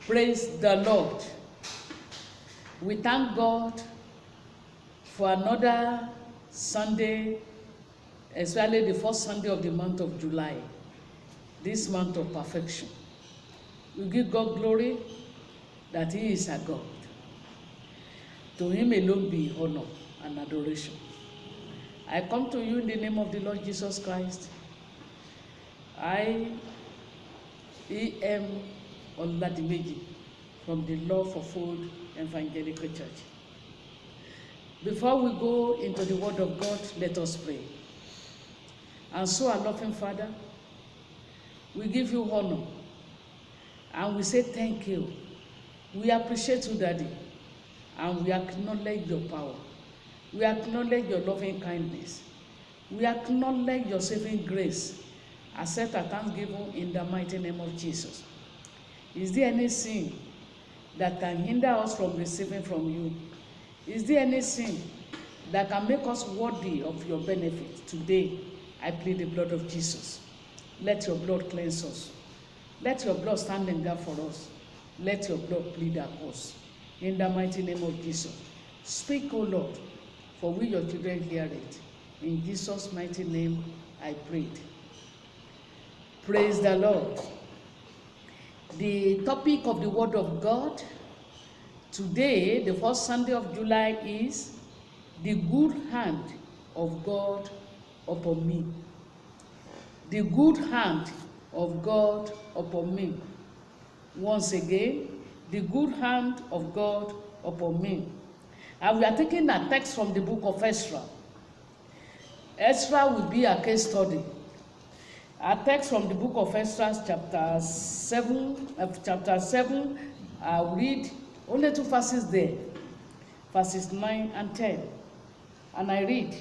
Praise the Lord. We thank God for another Sunday, especially the first Sunday of the month of July, this month of perfection. We give God glory that He is our God. To Him alone be honor and adoration. I come to you in the name of the Lord Jesus Christ. I am Oladimeji from the Love for Food Evangelical Church. Before we go into the Word of God, let us pray. And so, our loving Father, we give you honor and we say thank you. We appreciate you, Daddy, and we acknowledge your power. We acknowledge your loving kindness. We acknowledge your saving grace. Accept our thanksgiving in the mighty name of Jesus. Is there any sin that can hinder us from receiving from you? Is there any sin that can make us worthy of your benefit? Today, I plead the blood of Jesus. Let your blood cleanse us. Let your blood stand in gap for us. Let your blood plead our cause. In the mighty name of Jesus. Speak, O Lord, for we your children hear it. In Jesus' mighty name, I prayed. Praise the Lord. The topic of the Word of God today, the first Sunday of July, is the good hand of God upon me. The good hand of God upon me. Once again, the good hand of God upon me. And we are taking a text from the book of Ezra. Ezra will be a case study. A text from the book of Ezra, chapter 7. I'll read only 2 verses there, verses 9 and 10. And I read,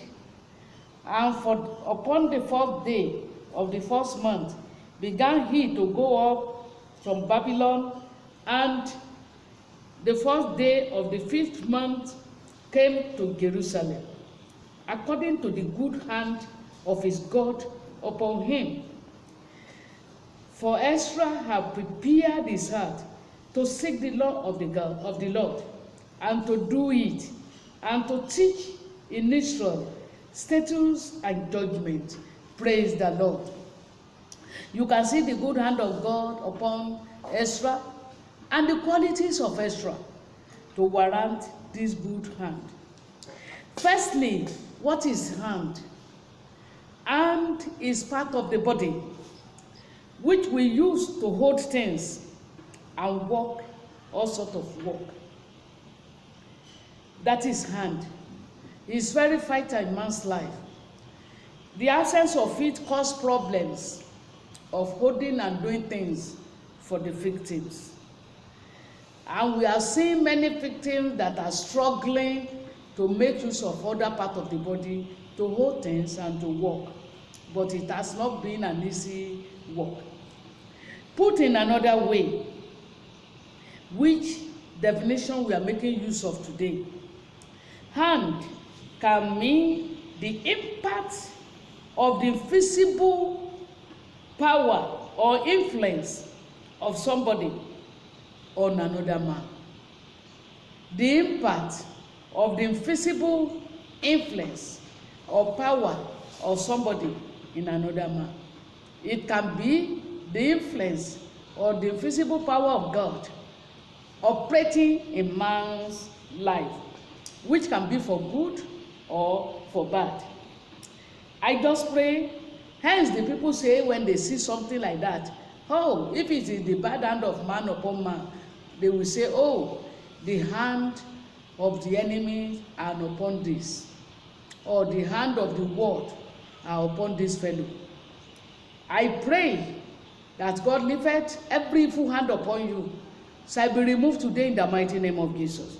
and upon the 4th day of the first month began he to go up from Babylon, and the 1st day of the 5th month came to Jerusalem, according to the good hand of his God upon him. For Ezra had prepared his heart to seek the law of the Lord, and to do it, and to teach in Israel statutes and judgment. Praise the Lord. You can see the good hand of God upon Ezra and the qualities of Ezra to warrant this good hand. Firstly, what is hand? Hand is part of the body which we use to hold things and work all sorts of work. That is hand. It's very vital in man's life. The absence of it causes problems of holding and doing things for the victims. And we are seeing many victims that are struggling to make use of other parts of the body to hold things and to walk. But it has not been an easy work. Put in another way, which definition we are making use of today, hand can mean the impact of the visible power or influence of somebody on another man. The impact of the invisible influence or power of somebody in another man. It can be the influence or the invisible power of God operating in man's life, which can be for good or for bad. I just pray, hence the people say when they see something like that, oh, if it is the bad hand of man upon man, they will say, oh, the hand of the enemy are upon this, or the hand of the world are upon this fellow. I pray that God lifteth every evil hand upon you shall be removed today in the mighty name of Jesus.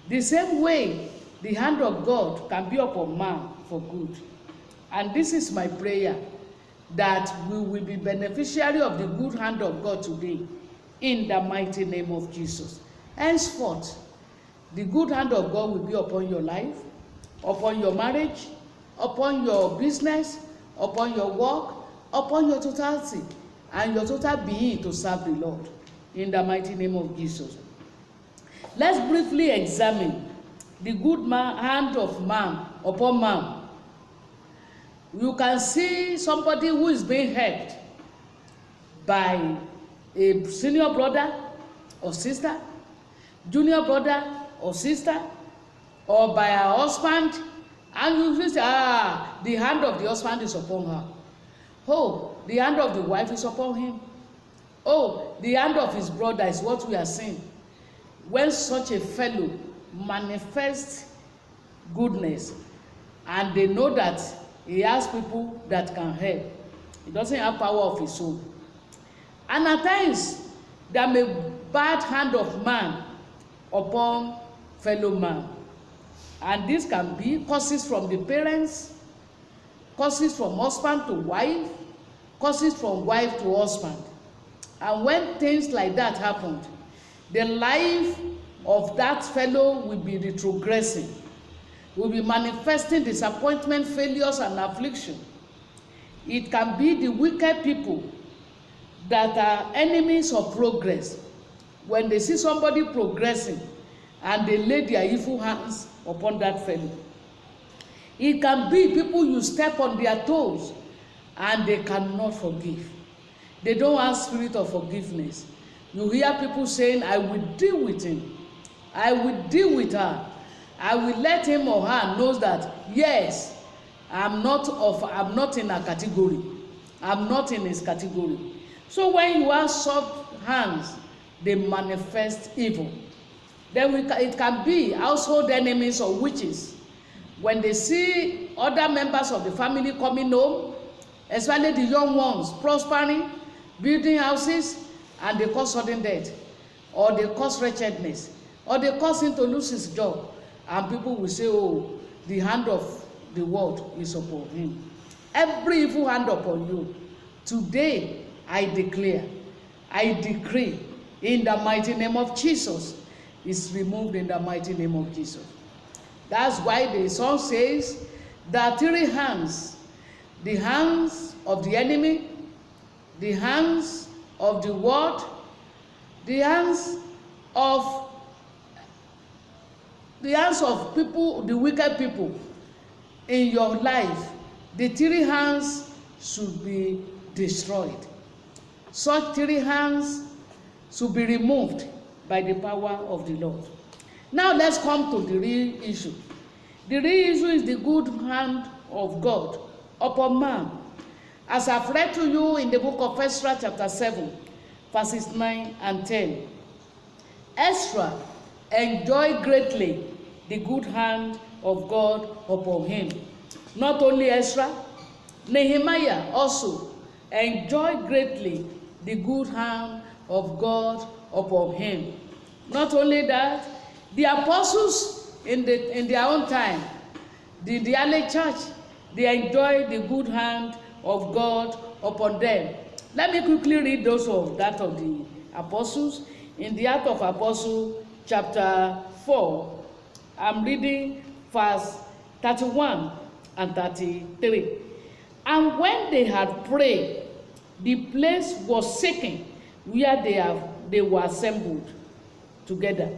The same way the hand of God can be upon man for good. And this is my prayer, that we will be beneficiary of the good hand of God today in the mighty name of Jesus. Henceforth, the good hand of God will be upon your life, upon your marriage, upon your business, upon your work, upon your totality and your total being to serve the Lord. in the mighty name of Jesus. Let's briefly examine the good hand of man upon man. You can see somebody who is being helped by a senior brother or sister, junior brother or sister, or by her husband, and you say, the hand of the husband is upon her. Oh, the hand of the wife is upon him. Oh, the hand of his brother is what we are seeing. When such a fellow manifests goodness, and they know that he has people that can help, he doesn't have power of his own. And at times, there may be bad hand of man upon fellow man. And this can be causes from the parents, causes from husband to wife, causes from wife to husband. And when things like that happened, the life of that fellow will be retrogressing, will be manifesting disappointment, failures, and affliction. It can be the wicked people that are enemies of progress. When they see somebody progressing and they lay their evil hands upon that fellow. It can be people you step on their toes and they cannot forgive. They don't have spirit of forgiveness. You hear people saying, I will deal with him. I will deal with her. I will let him or her knows that, yes, I'm not in a category. I'm not in his category. So when you have soft hands, they manifest evil. Then it can be household enemies or witches. When they see other members of the family coming home, especially the young ones, prospering, building houses, and they cause sudden death, or they cause wretchedness, or they cause him to lose his job, and people will say, oh, the hand of the world is upon him. Every evil hand upon you, today I declare, I decree, in the mighty name of Jesus, is removed in the mighty name of Jesus. That's why the song says, there are three hands: the hands of the enemy, the hands of the world, the hands of people, the wicked people in your life. The three hands should be destroyed. Such three hands should be removed by the power of the Lord. Now let's come to the real issue. The real issue is the good hand of God upon man. As I've read to you in the book of Ezra chapter 7, verses 9 and 10. Ezra enjoyed greatly the good hand of God upon him. Not only Ezra, Nehemiah also enjoyed greatly the good hand of God upon him. Not only that, the apostles in their own time, the early church, they enjoyed the good hand of God upon them. Let me quickly read those of the apostles. In the Acts of Apostles, chapter 4, I'm reading verse 31 and 33. And when they had prayed, the place was shaken where they were assembled together,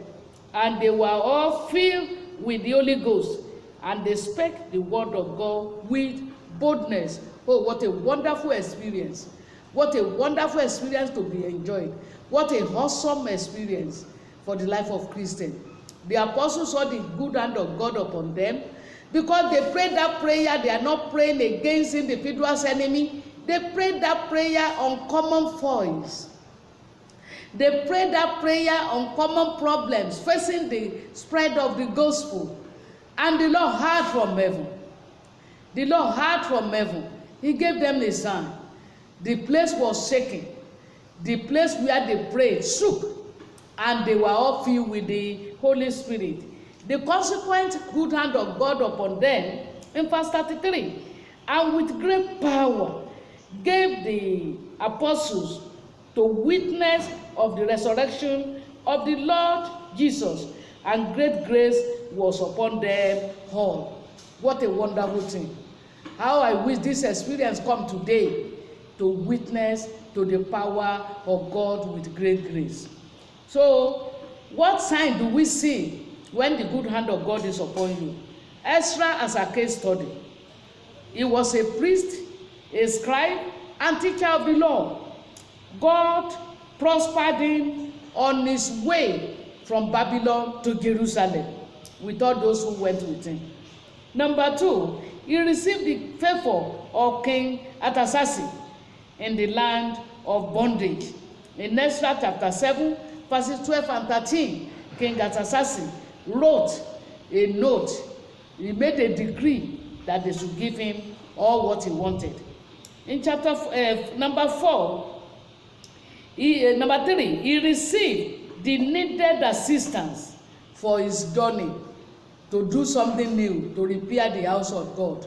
and they were all filled with the Holy Ghost, and they spake the word of God with boldness. Oh, what a wonderful experience! What a wonderful experience to be enjoyed! What a awesome experience for the life of Christian. The apostles saw the good hand of God upon them because they prayed that prayer. They are not praying against individuals' enemy. They prayed that prayer on common voice. They prayed that prayer on common problems, facing the spread of the gospel. And the Lord heard from heaven. The Lord heard from heaven. He gave them a sign. The place was shaking. The place where they prayed shook. And they were all filled with the Holy Spirit. The consequent good hand of God upon them, in verse 33, and with great power gave the apostles to witness of the resurrection of the Lord Jesus, and great grace was upon them all. What a wonderful thing. How I wish this experience come today to witness to the power of God with great grace. So, what sign do we see when the good hand of God is upon you? Ezra as a case study. He was a priest, a scribe, and teacher of the law. God prospered him on his way from Babylon to Jerusalem with all those who went with him. Number 2, he received the favor of King Artaxerxes in the land of bondage. In Ezra chapter 7, verses 12 and 13, King Artaxerxes wrote a note. He made a decree that they should give him all what he wanted. In number 3, he received the needed assistance for his journey to do something new, to repair the house of God,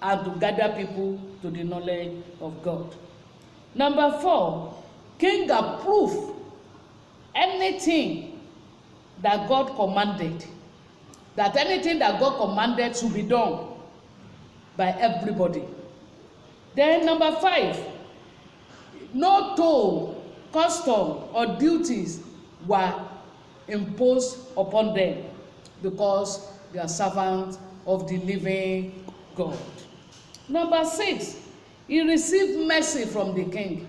and to gather people to the knowledge of God. Number 4, king approved anything that God commanded, that anything that God commanded should be done by everybody. Then number 5, no toll, custom, or duties were imposed upon them because they are servants of the living God. Number 6, he received mercy from the king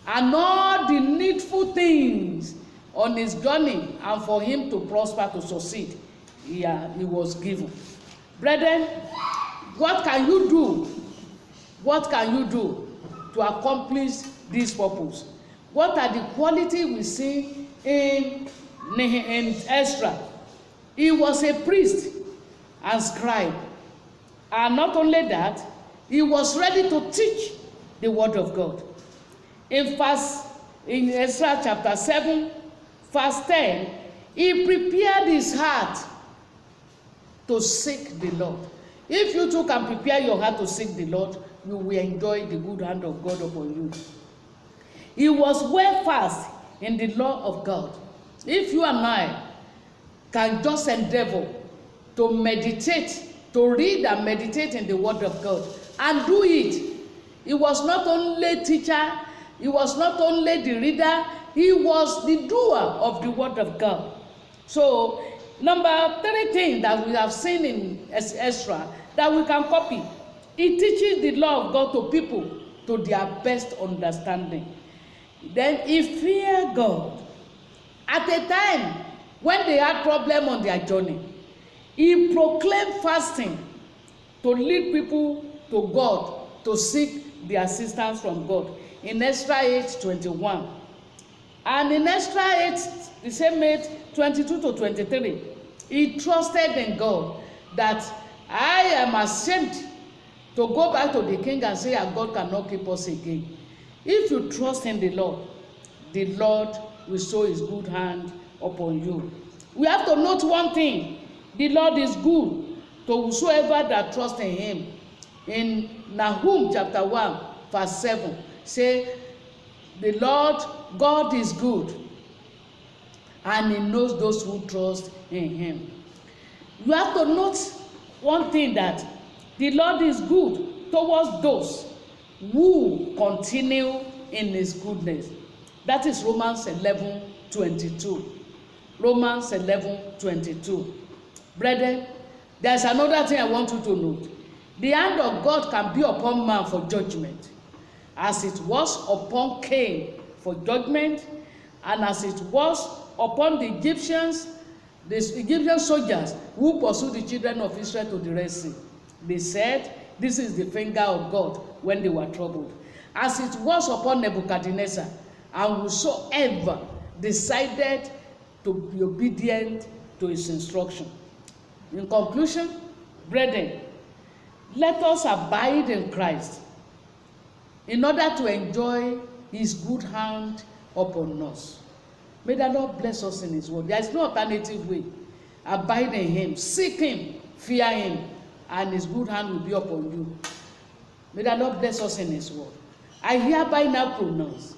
and all the needful things on his journey, and for him to prosper, to succeed, he was given. Brethren, what can you do? What can you do to accomplish this purpose? What are the qualities we see in Ezra? He was a priest and scribe, and not only that, he was ready to teach the word of God. In Ezra chapter 7, verse 10, he prepared his heart to seek the Lord. If you too can prepare your heart to seek the Lord, you will enjoy the good hand of God upon you. He was well versed in the law of God. If you and I can just endeavor to meditate, to read and meditate in the word of God, and do it. He was not only teacher, he was not only the reader, he was the doer of the word of God. So, number 3 thing that we have seen in Ezra that we can copy, he teaches the law of God to people to their best understanding. Then he feared God. At a time when they had problem on their journey, he proclaimed fasting to lead people to God, to seek the assistance from God. In Ezra 8:21. And in Ezra 8, the same 8:22 to 23, he trusted in God that I am ashamed to go back to the king and say, God cannot keep us again. If you trust in the Lord will show his good hand upon you. We have to note one thing: the Lord is good to whosoever that trusts in him. In Nahum chapter 1, verse 7, say, the Lord God is good, and he knows those who trust in him. You have to note one thing, that the Lord is good towards those who continue in his goodness. That is Romans 11:22. Romans 11:22. Brethren, there's another thing I want you to note. The hand of God can be upon man for judgment, as it was upon Cain for judgment, and as it was upon the Egyptian soldiers who pursued the children of Israel to the Red Sea. They said, this is the finger of God when they were troubled. As it was upon Nebuchadnezzar, and whosoever decided to be obedient to his instruction. In conclusion, brethren, let us abide in Christ in order to enjoy his good hand upon us. May the Lord bless us in his word. There is no alternative way. Abide in him, seek him, fear him, and his good hand will be upon you. May the Lord bless us in his word. I hereby now pronounce,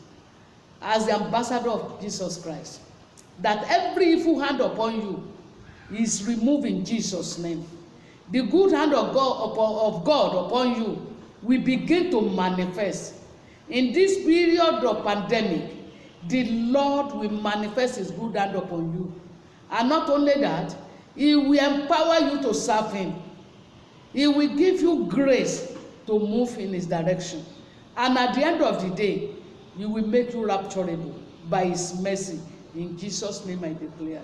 as the ambassador of Jesus Christ, that every evil hand upon you is removed in Jesus' name. The good hand of God upon you will begin to manifest In this period of pandemic, the Lord will manifest his good hand upon you. And not only that, he will empower you to serve him. He will give you grace to move in his direction. And at the end of the day, he will make you rapturable by his mercy. In Jesus' name I declare.